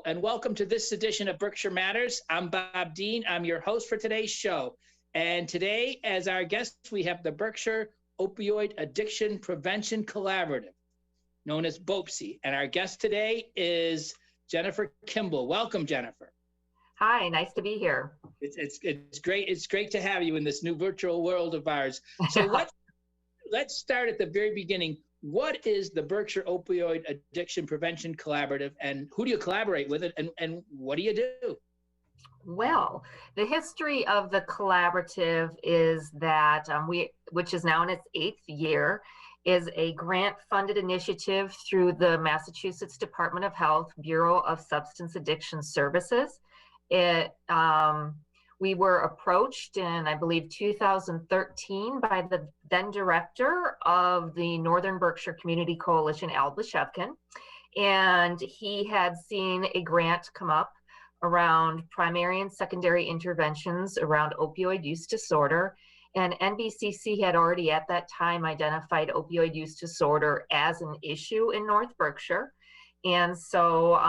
and welcome to this edition of Berkshire Matters. I'm Bob Dean. I'm your host for today's show. And today, as our guests, we have the Berkshire Opioid Addiction Prevention Collaborative, known as BOAPC. And our guest today is Jennifer Kimbal. Welcome, Jennifer. Hi, nice to be here. It's great. It's great to have you in this new virtual world of ours. So let's start at the very beginning. What is the Berkshire Opioid Addiction Prevention Collaborative, and who do you collaborate with it, and what do you do? Well, the history of the collaborative is that which is now in its 8th year, is a grant-funded initiative through the Massachusetts Department of Health Bureau of Substance Addiction Services. We were approached in, I believe, 2013 by the then director of the Northern Berkshire Community Coalition, Al Bashevkin, and he had seen a grant come up around primary and secondary interventions around opioid use disorder. And NBCC had already at that time identified opioid use disorder as an issue in North Berkshire. And so,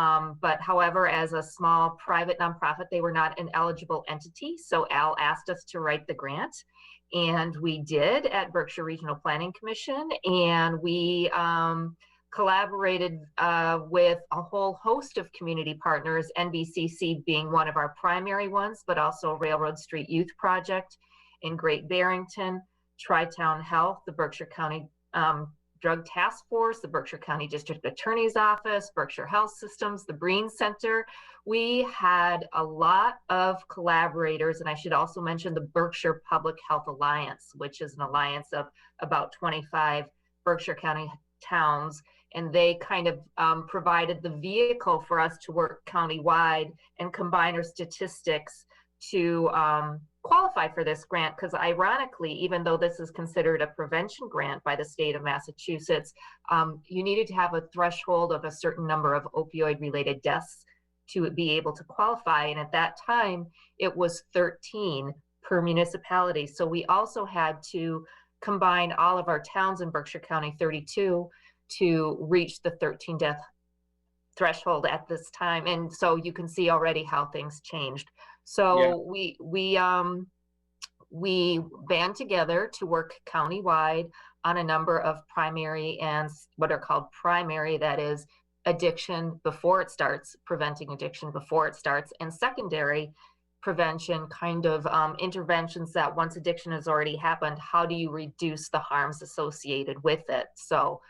but however, as a small private nonprofit, they were not an eligible entity. So Al asked us to write the grant, and we did at Berkshire Regional Planning Commission. And we collaborated with a whole host of community partners, NBCC being one of our primary ones, but also Railroad Street Youth Project in Great Barrington, Tri-Town Health, the Berkshire County Drug Task Force, the Berkshire County District Attorney's Office, Berkshire Health Systems, the Breen Center. We had a lot of collaborators, and I should also mention the Berkshire Public Health Alliance, which is an alliance of about 25 Berkshire County towns, and they kind of provided the vehicle for us to work countywide and combine our statistics to qualify for this grant, because ironically, even though this is considered a prevention grant by the state of Massachusetts, you needed to have a threshold of a certain number of opioid-related deaths to be able to qualify. And at that time, it was 13 per municipality. So we also had to combine all of our towns in Berkshire County, 32, to reach the 13 death threshold at this time. And so you can see already how things changed. So yeah. We band together to work countywide on a number of primary and what are called primary, that is addiction before it starts, preventing addiction before it starts, and secondary prevention kind of interventions that once addiction has already happened, how do you reduce the harms associated with it? So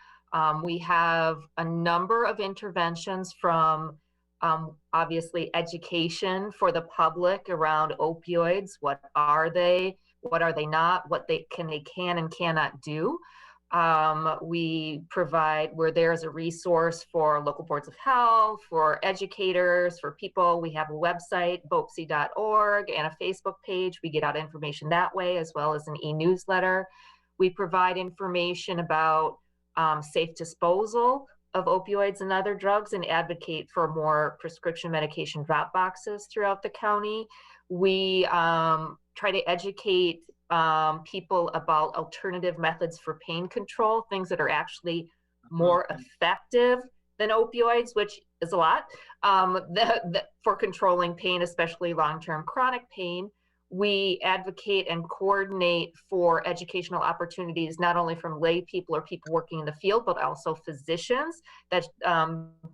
we have a number of interventions from obviously education for the public around opioids. What are they? What are they not? What they can and cannot do. We're there as a resource for local boards of health, for educators, for people. We have a website, boapc.org, and a Facebook page. We get out information that way, as well as an e-newsletter. We provide information about safe disposal of opioids and other drugs, and advocate for more prescription medication drop boxes throughout the county. We try to educate people about alternative methods for pain control, things that are actually more effective than opioids, which is a lot, for controlling pain, especially long-term chronic pain. We advocate and coordinate for educational opportunities, not only from lay people or people working in the field, but also physicians, that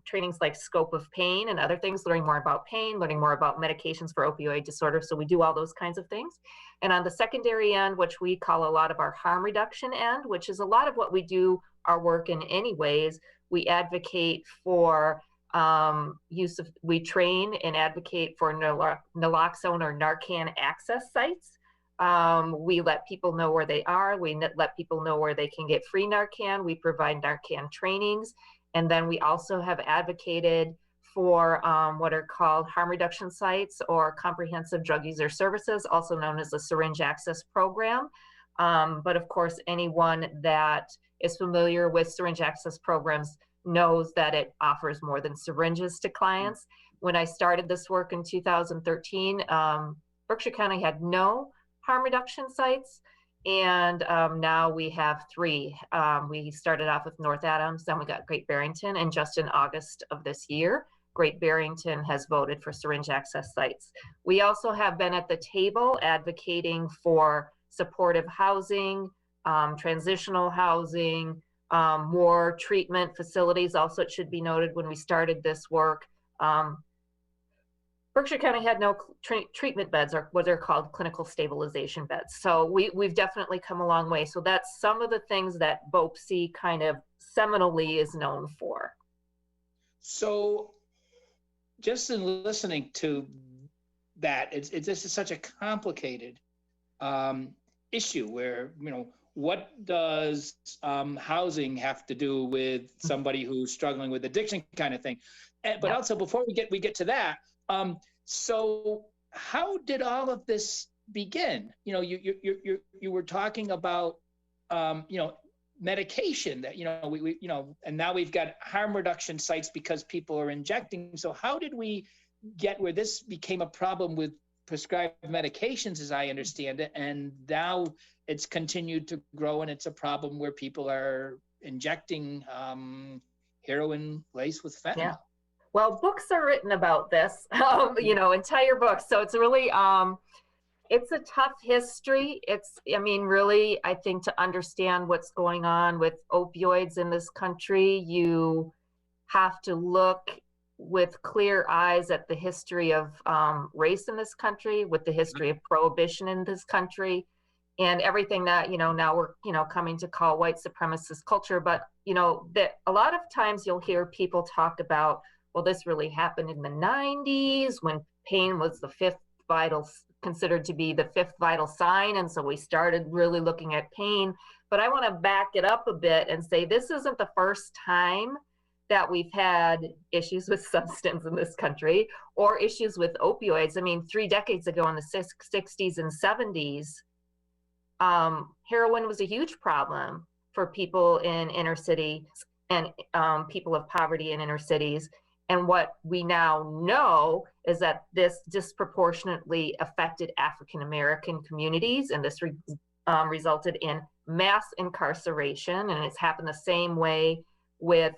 trainings like scope of pain and other things, learning more about pain, learning more about medications for opioid disorder. So we do all those kinds of things. And on the secondary end, which we call a lot of our harm reduction end, which is a lot of what we do our work in anyways, we advocate for we train and advocate for naloxone or Narcan access sites. We let people know where they are. We let people know where they can get free Narcan. We provide Narcan trainings. And then we also have advocated for what are called harm reduction sites or comprehensive drug user services, also known as the syringe access program. But of course, anyone that is familiar with syringe access programs knows that it offers more than syringes to clients. When I started this work in 2013, Berkshire County had no harm reduction sites, and now we have 3. We started off with North Adams, then we got Great Barrington, and just in August of this year, Great Barrington has voted for syringe access sites. We also have been at the table advocating for supportive housing, transitional housing, more treatment facilities. Also, it should be noted when we started this work, Berkshire County had no treatment beds, or what are called clinical stabilization beds. So we've definitely come a long way. So that's some of the things that BOAPC kind of seminally is known for. So just in listening to that, it's this is such a complicated issue where, you know, what does housing have to do with somebody who's struggling with addiction kind of thing? But also, before we get to that, so how did all of this begin? You know, you were talking about you know, medication that, you know, we you know, and now we've got harm reduction sites because people are injecting. So how did we get where this became a problem with prescribed medications, as I understand it, and now it's continued to grow and it's a problem where people are injecting heroin laced with fentanyl? Yeah. Well, books are written about this, you know, entire books. So it's really, it's a tough history. It's, I mean, really, I think to understand what's going on with opioids in this country, you have to look with clear eyes at the history of race in this country, with the history of prohibition in this country, and everything that, you know, now we're, you know, coming to call white supremacist culture. But, you know, that a lot of times you'll hear people talk about, well, this really happened in the 90s when pain was the fifth vital, considered to be the fifth vital sign. And so we started really looking at pain. But I want to back it up a bit and say this isn't the first time that we've had issues with substance in this country or issues with opioids. I mean, 3 decades ago in the 60s and 70s, heroin was a huge problem for people in inner cities and people of poverty in inner cities. And what we now know is that this disproportionately affected African-American communities, and this resulted in mass incarceration, and it's happened the same way with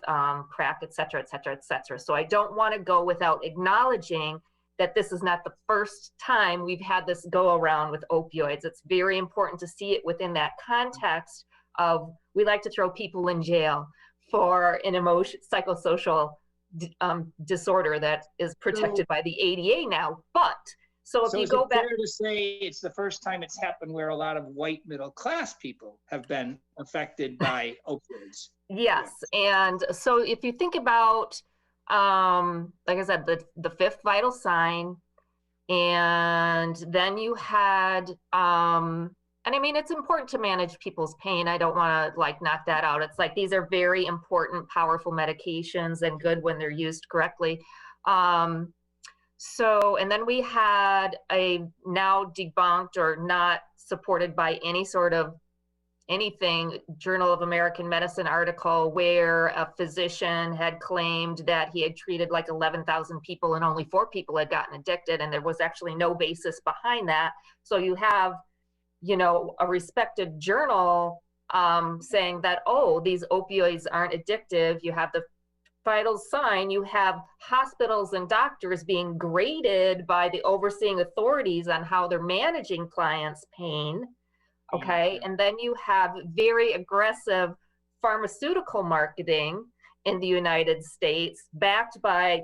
crack, et cetera, et cetera, et cetera. So I don't want to go without acknowledging that this is not the first time we've had this go around with opioids. It's very important to see it within that context of, we like to throw people in jail for an psychosocial disorder that is protected by the ADA now. But so if you go back, fair to say it's the first time it's happened where a lot of white middle class people have been affected by opioids? Yes. And so if you think about, like I said, the fifth vital sign, and then you had, and I mean, it's important to manage people's pain. I don't want to like knock that out. It's like, these are very important, powerful medications and good when they're used correctly. So, and then we had a now debunked or not supported by any sort of anything, Journal of American Medicine article where a physician had claimed that he had treated like 11,000 people and only 4 people had gotten addicted. And there was actually no basis behind that. So you have, you know, a respected journal saying that, oh, these opioids aren't addictive. You have the vital sign. You have hospitals and doctors being graded by the overseeing authorities on how they're managing clients' pain. Okay. And then you have very aggressive pharmaceutical marketing in the United States, backed by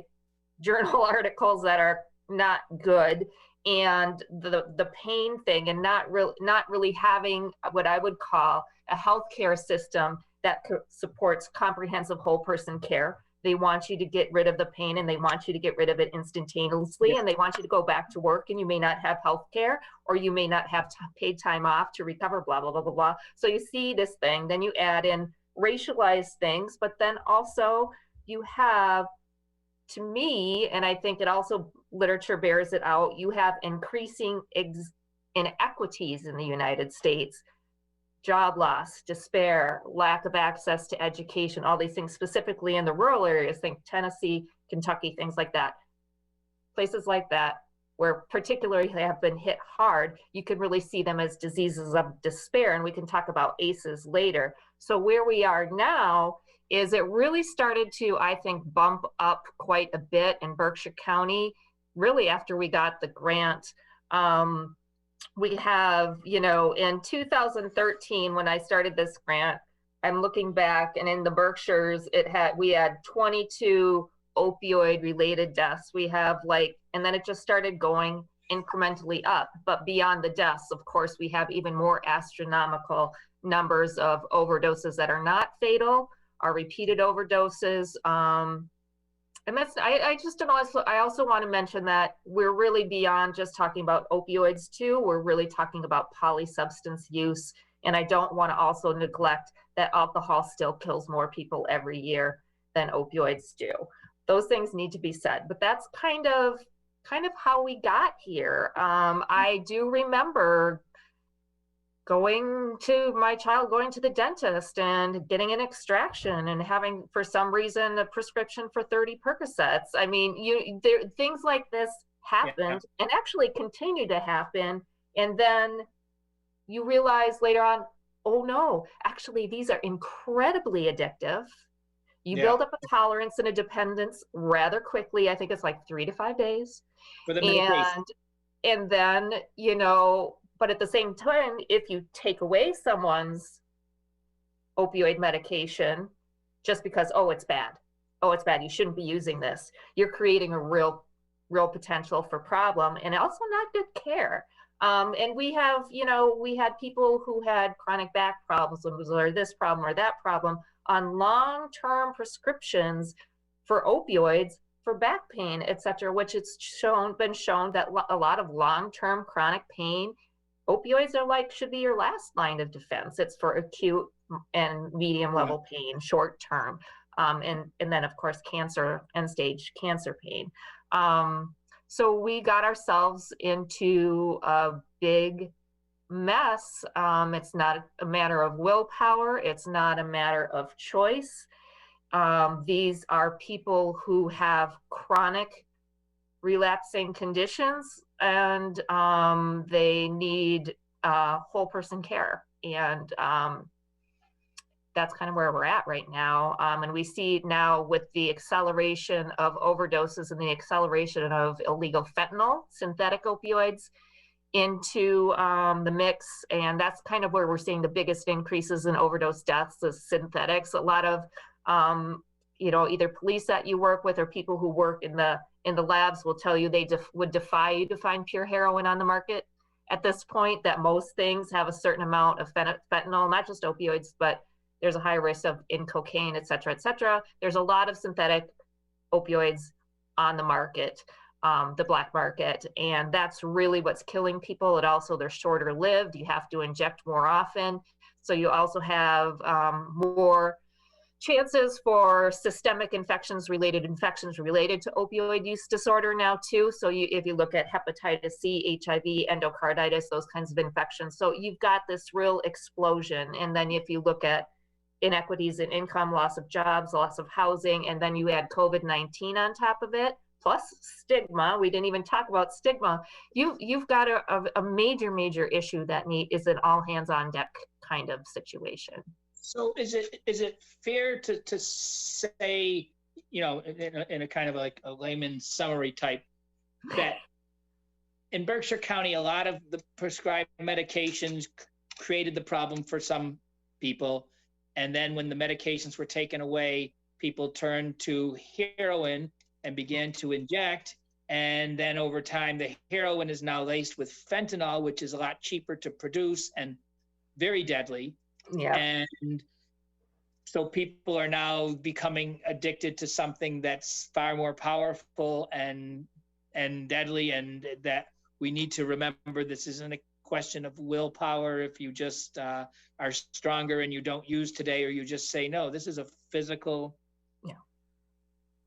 journal articles that are not good. And the pain thing, and not really having what I would call a healthcare system that supports comprehensive whole person care. They want you to get rid of the pain, and they want you to get rid of it instantaneously, and they want you to go back to work, and you may not have health care, or you may not have paid time off to recover, blah, blah, blah, blah, blah. So you see this thing, then you add in racialized things, but then also you have, to me, and I think it also, literature bears it out, you have increasing inequities in the United States. Job loss, despair, lack of access to education, all these things, specifically in the rural areas, think Tennessee, Kentucky, things like that. Places like that, where particularly they have been hit hard, you can really see them as diseases of despair, and we can talk about ACEs later. So where we are now is it really started to, I think, bump up quite a bit in Berkshire County, really after we got the grant. We have, in 2013, when I started this grant, I'm looking back, and in the Berkshires, we had 22 opioid related deaths. We have and then it just started going incrementally up. But beyond the deaths, of course, we have even more astronomical numbers of overdoses that are not fatal, are repeated overdoses. And that's, I also want to mention that we're really beyond just talking about opioids too. We're really talking about polysubstance use. And I don't want to also neglect that alcohol still kills more people every year than opioids do. Those things need to be said, but that's kind of how we got here. I do remember going to the dentist and getting an extraction and having, for some reason, a prescription for 30 Percocets. I mean, things like this happened and actually continue to happen. And then you realize later on, oh no, actually, these are incredibly addictive. You build up a tolerance and a dependence rather quickly. I think it's like 3 to 5 days. For the medication. And then, but at the same time, if you take away someone's opioid medication just because, it's bad, you shouldn't be using this, you're creating a real potential for problem, and also not good care. And we had people who had chronic back problems or this problem or that problem on long-term prescriptions for opioids for back pain, etc., which it's been shown that a lot of long-term chronic pain, opioids should be your last line of defense. It's for acute and medium level pain, short term, and then of course cancer, end stage cancer pain. So we got ourselves into a big mess. It's not a matter of willpower. It's not a matter of choice. These are people who have chronic relapsing conditions, and they need whole person care. And that's kind of where we're at right now. And we see now with the acceleration of overdoses and the acceleration of illegal fentanyl, synthetic opioids, into the mix. And that's kind of where we're seeing the biggest increases in overdose deaths, the synthetics. A lot of, either police that you work with or people who work in the labs will tell you they would defy you to find pure heroin on the market at this point, that most things have a certain amount of fentanyl, not just opioids, but there's a high risk in cocaine, et cetera, et cetera. There's a lot of synthetic opioids on the market, the black market, and that's really what's killing people. They're shorter lived. You have to inject more often. So you also have more chances for systemic infections related to opioid use disorder now too. So if you look at hepatitis C, HIV, endocarditis, those kinds of infections. So you've got this real explosion. And then if you look at inequities in income, loss of jobs, loss of housing, and then you add COVID-19 on top of it, plus stigma. We didn't even talk about stigma. You've got a major issue that is an all hands on deck kind of situation. So is it fair to say, in a kind of like a layman's summary type, that in Berkshire County, a lot of the prescribed medications created the problem for some people, and then when the medications were taken away, people turned to heroin and began to inject, and then over time, the heroin is now laced with fentanyl, which is a lot cheaper to produce and very deadly. Yeah. And so people are now becoming addicted to something that's far more powerful and deadly, and that we need to remember this isn't a question of willpower. If you just are stronger and you don't use today, or you just say, no, this is a physical. Yeah.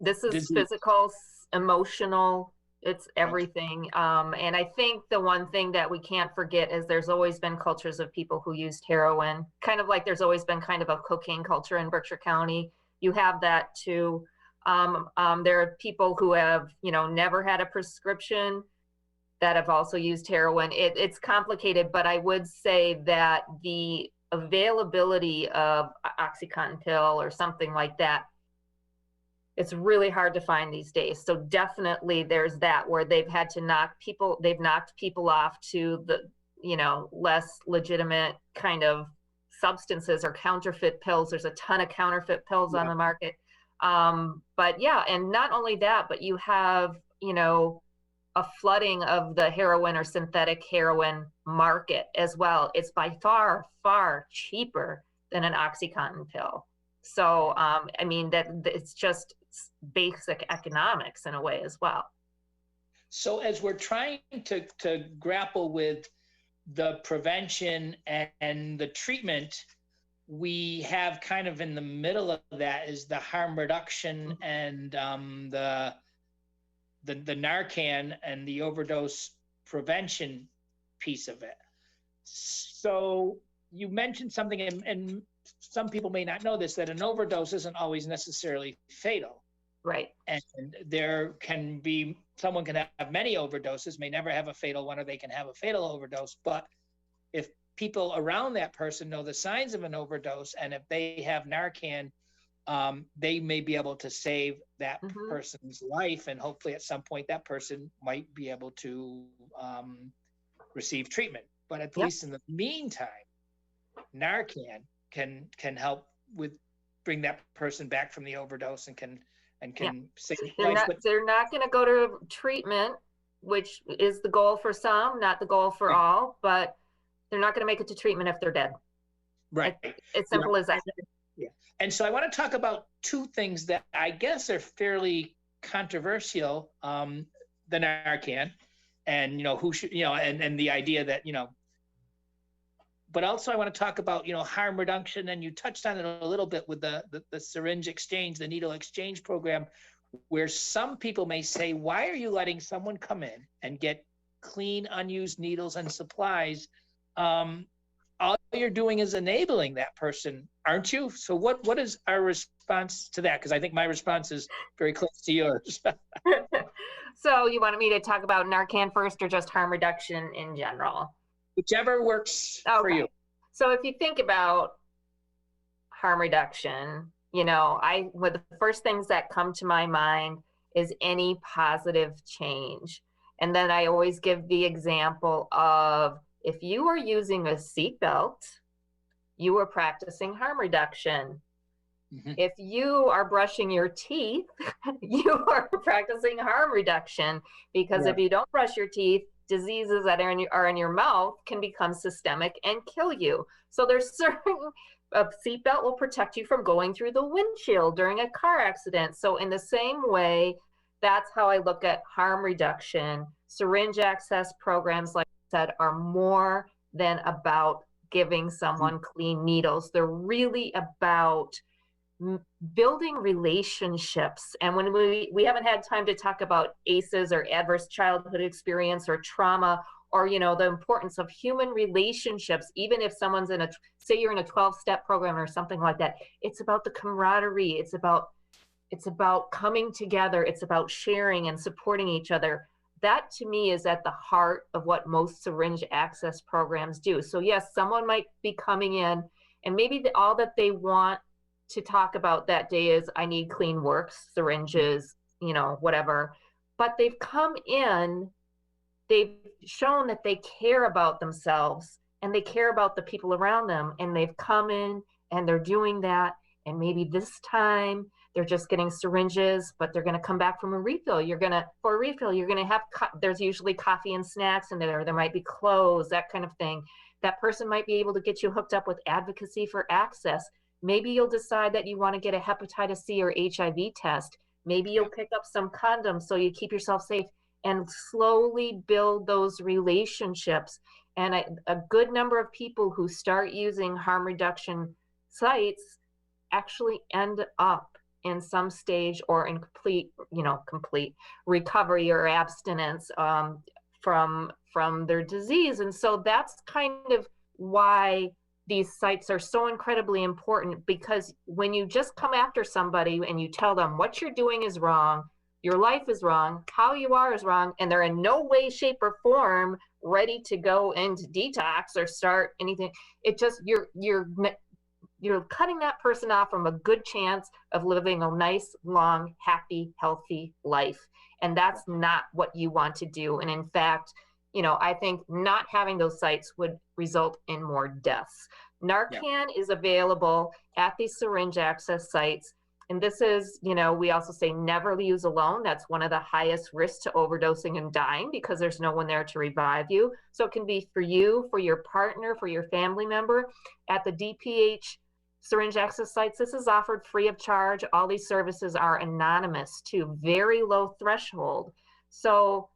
This is disease. Physical, emotional, it's everything. And I think the one thing that we can't forget is there's always been cultures of people who used heroin, kind of like there's always been kind of a cocaine culture in Berkshire County. You have that too. There are people who have, never had a prescription that have also used heroin. It's complicated, but I would say that the availability of OxyContin pill or something like that, it's really hard to find these days. So definitely there's that where they've knocked people off to the, less legitimate kind of substances or counterfeit pills. There's a ton of counterfeit pills on the market. But yeah, and not only that, but you have, a flooding of the heroin or synthetic heroin market as well. It's by far, far cheaper than an OxyContin pill. So, I mean, that it's just basic economics in a way as well. So as we're trying to grapple with the prevention and the treatment, we have kind of in the middle of that is the harm reduction and the Narcan and the overdose prevention piece of it. So you mentioned something, and some people may not know this, that an overdose isn't always necessarily fatal. Right. And there can be, someone can have many overdoses, may never have a fatal one, or they can have a fatal overdose. But if people around that person know the signs of an overdose, and if they have Narcan, they may be able to save that person's life. And hopefully at some point that person might be able to receive treatment. But at least in the meantime, Narcan can help with bring that person back from the overdose and can save life. They're not going to go to treatment, which is the goal for some, not the goal for all, but they're not going to make it to treatment if they're dead. Right. It's simple as that. Yeah. And so I want to talk about two things that I guess are fairly controversial, the Narcan and, who should, and the idea that, but also I want to talk about, harm reduction. And you touched on it a little bit with the syringe exchange, the needle exchange program, where some people may say, why are you letting someone come in and get clean, unused needles and supplies? All you're doing is enabling that person, aren't you? So what is our response to that? Because I think my response is very close to yours. So you wanted me to talk about Narcan first or just harm reduction in general? Whichever works for you. So if you think about harm reduction, one of the first things that come to my mind is any positive change. And then I always give the example of, if you are using a seatbelt, you are practicing harm reduction. If you are brushing your teeth, you are practicing harm reduction, because if you don't brush your teeth, diseases that are in your mouth can become systemic and kill you. So there's certain, a seatbelt will protect you from going through the windshield during a car accident. So in the same way, that's how I look at harm reduction. Syringe access programs, like I said, are more than about giving someone clean needles. They're really about building relationships. And when we haven't had time to talk about ACEs or adverse childhood experience or trauma, or the importance of human relationships, even if someone's say you're in a 12-step program or something like that, it's about the camaraderie, it's about coming together, it's about sharing and supporting each other. That to me is at the heart of what most syringe access programs do. So yes, someone might be coming in and maybe all that they want to talk about that day is, I need clean works, syringes, whatever. But they've come in, they've shown that they care about themselves and they care about the people around them. And they've come in and they're doing that. And maybe this time they're just getting syringes, but they're going to come back from a refill. For a refill, you're going to have, there's usually coffee and snacks in there. There might be clothes, that kind of thing. That person might be able to get you hooked up with advocacy for access. Maybe you'll decide that you want to get a hepatitis C or HIV test. Maybe you'll pick up some condoms so you keep yourself safe, and slowly build those relationships. And a good number of people who start using harm reduction sites actually end up in some stage or in complete recovery or abstinence from their disease. And so that's kind of why these sites are so incredibly important, because when you just come after somebody and you tell them what you're doing is wrong, your life is wrong, how you are is wrong, and they're in no way, shape, or form ready to go into detox or start anything. It just, you're cutting that person off from a good chance of living a nice, long, happy, healthy life. And that's not what you want to do. And in fact, I think not having those sites would result in more deaths. Narcan is available at these syringe access sites. And this is, we also say never use alone. That's one of the highest risks to overdosing and dying, because there's no one there to revive you. So it can be for you, for your partner, for your family member. At the DPH syringe access sites, this is offered free of charge. All these services are anonymous too, very low threshold. So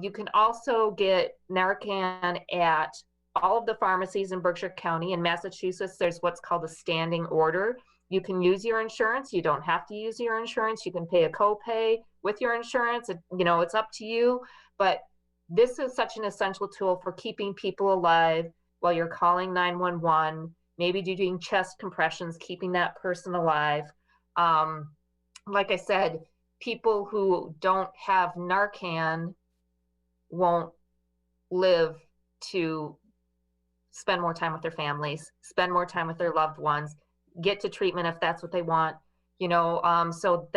you can also get Narcan at all of the pharmacies in Berkshire County. In Massachusetts, there's what's called a standing order. You can use your insurance. You don't have to use your insurance. You can pay a copay with your insurance. It's up to you. But this is such an essential tool for keeping people alive while you're calling 911, maybe doing chest compressions, keeping that person alive. Like I said, people who don't have Narcan won't live to spend more time with their families, spend more time with their loved ones, get to treatment if that's what they want, so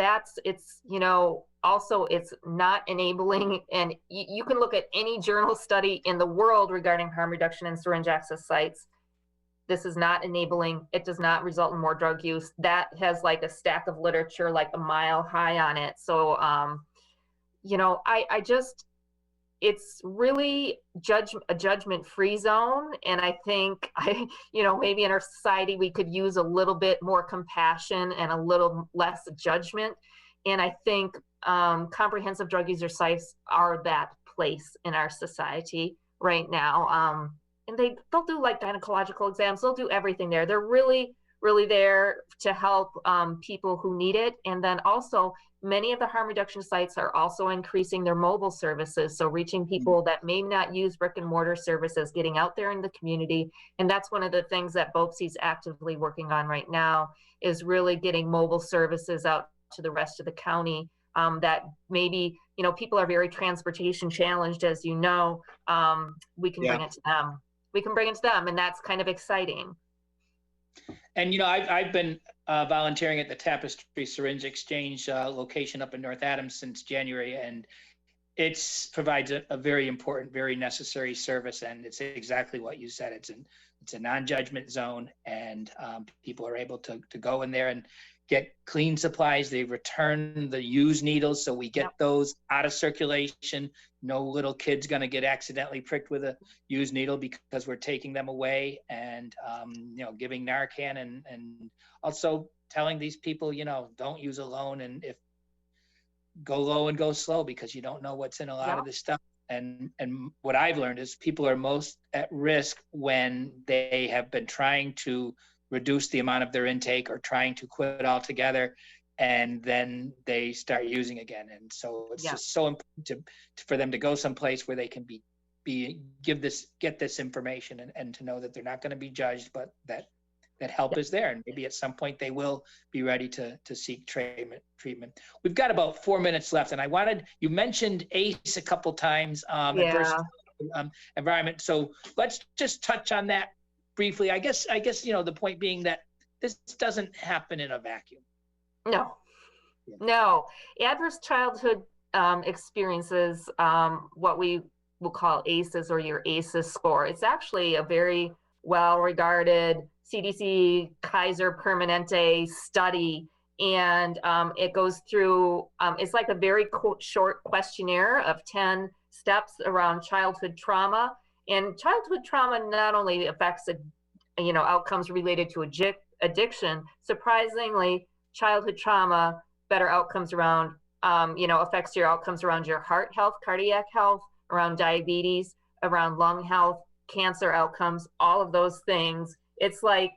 also it's not enabling. And you can look at any journal study in the world regarding harm reduction in syringe access sites. This is not enabling. It does not result in more drug use. That has like a stack of literature like a mile high on it. So it's really a judgment-free zone. And I think maybe in our society, we could use a little bit more compassion and a little less judgment. And I think comprehensive drug user sites are that place in our society right now. And they'll do like gynecological exams. They'll do everything there. They're really, really there to help people who need it. And then also, many of the harm reduction sites are also increasing their mobile services. So reaching people that may not use brick and mortar services, getting out there in the community. And that's one of the things that BOAPC is actively working on right now, is really getting mobile services out to the rest of the county. That maybe, people are very transportation challenged, as you know. We can bring it to them. We can bring it to them, and that's kind of exciting. And I've been volunteering at the Tapestry Syringe Exchange location up in North Adams since January, and it provides a very important, very necessary service. And it's exactly what you said. It's a non-judgment zone, and people are able to go in there and get clean supplies. They return the used needles, so we get those out of circulation. No little kid's going to get accidentally pricked with a used needle because we're taking them away, and giving Narcan, and also telling these people, don't use alone, and if go low and go slow, because you don't know what's in a lot of this stuff. And what I've learned is people are most at risk when they have been trying to reduce the amount of their intake or trying to quit altogether, and then they start using again. And so it's just so important for them to go someplace where they can get this information, and to know that they're not going to be judged, but that help is there, and maybe at some point they will be ready to seek treatment. We've got about 4 minutes left, and you mentioned ACE a couple times, adverse environment. So let's just touch on that briefly. I guess the point being that this doesn't happen in a vacuum. No. Adverse childhood experiences, what we will call ACEs, or your ACEs score. It's actually a very well-regarded CDC Kaiser Permanente study, and it goes through, it's like a very short questionnaire of 10 steps around childhood trauma. And childhood trauma not only affects outcomes related to addiction. Surprisingly, childhood trauma, better outcomes around affects your outcomes around your heart health, cardiac health, around diabetes, around lung health, cancer outcomes, all of those things. It's like,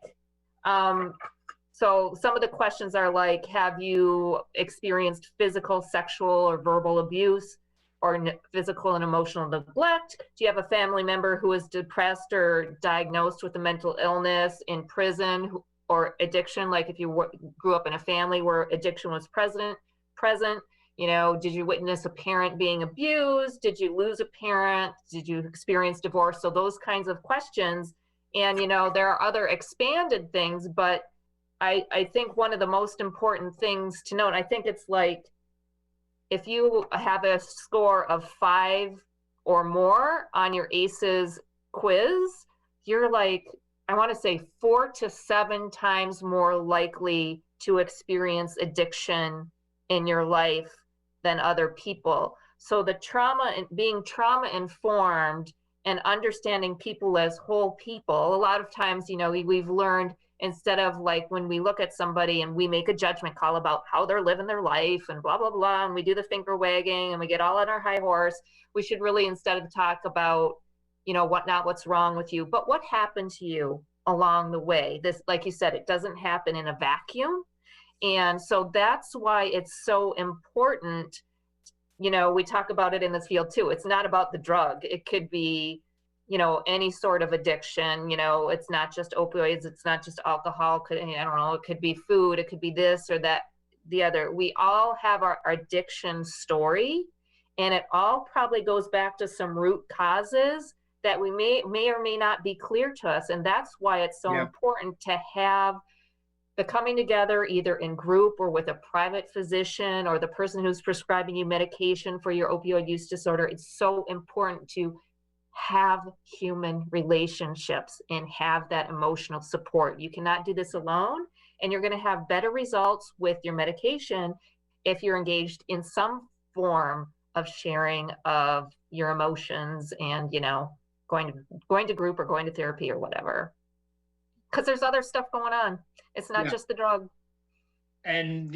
so some of the questions are like, have you experienced physical, sexual, or verbal abuse, or physical and emotional neglect? Do you have a family member who is depressed or diagnosed with a mental illness, in prison, or addiction? Like if you grew up in a family where addiction was present, You know, did you witness a parent being abused? Did you lose a parent? Did you experience divorce? So those kinds of questions. And, you know, there are other expanded things, but I think one of the most important things to note, I think it's like, if you have a score of 5 or more on your ACEs quiz, you're like, I want to say 4 to 7 times more likely to experience addiction in your life than other people. So the trauma and being trauma informed and understanding people as whole people, a lot of times, you know, we've learned, instead of like when we look at somebody and we make a judgment call about how they're living their life and blah, blah, blah, and we do the finger wagging and we get all on our high horse, we should really, instead of talk about, you know, what's wrong with you, but what happened to you along the way. This, like you said, it doesn't happen in a vacuum. And so that's why it's so important. You know, we talk about it in this field too. It's not about the drug. It could be, you know, any sort of addiction. You know, it's not just opioids. It's not just alcohol. I don't know. It could be food. It could be this or that, the other. We all have our addiction story, and it all probably goes back to some root causes that we may or may not be clear to us. And that's why it's so important to have the coming together either in group or with a private physician or the person who's prescribing you medication for your opioid use disorder. It's so important to have human relationships and have that emotional support. You cannot do this alone, and you're going to have better results with your medication if you're engaged in some form of sharing of your emotions and, you know, going to group or going to therapy or whatever. Because there's other stuff going on. It's not just the drug. And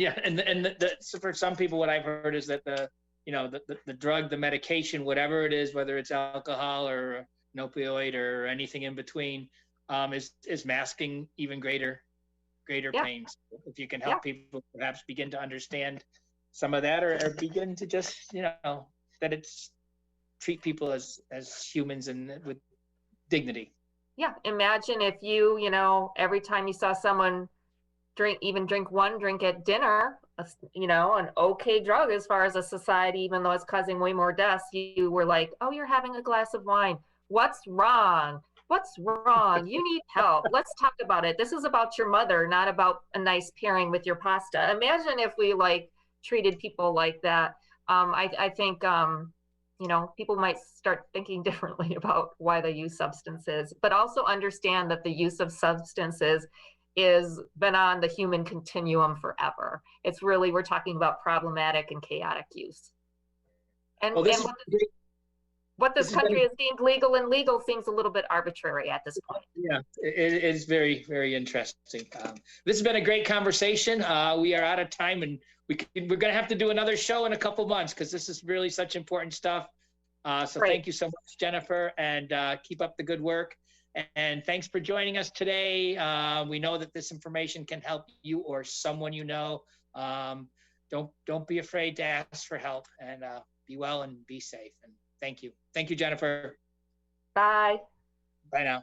so for some people, what I've heard is that the drug, the medication, whatever it is, whether it's alcohol or an opioid or anything in between, is masking even greater pains. If you can help people perhaps begin to understand some of that, or begin to just, you know, that it's treat people as humans and with dignity. Yeah, imagine if you know, every time you saw someone drink one drink at dinner, you know, an okay drug as far as a society, even though it's causing way more deaths, you were like, oh, you're having a glass of wine. What's wrong? What's wrong? You need help. Let's talk about it. This is about your mother, not about a nice pairing with your pasta. Imagine if we like treated people like that. I think, you know, people might start thinking differently about why they use substances, but also understand that the use of substances is been on the human continuum forever. It's really, we're talking about problematic and chaotic use. And, what this country has deemed legal and legal seems a little bit arbitrary at this point. Yeah, it is very, very interesting. This has been a great conversation. We are out of time, and we're going to have to do another show in a couple months because this is really such important stuff. So thank you so much, Jennifer, and keep up the good work. And thanks for joining us today. We know that this information can help you or someone you know. Don't be afraid to ask for help, and be well and be safe. And thank you. Thank you, Jennifer. Bye. Bye now.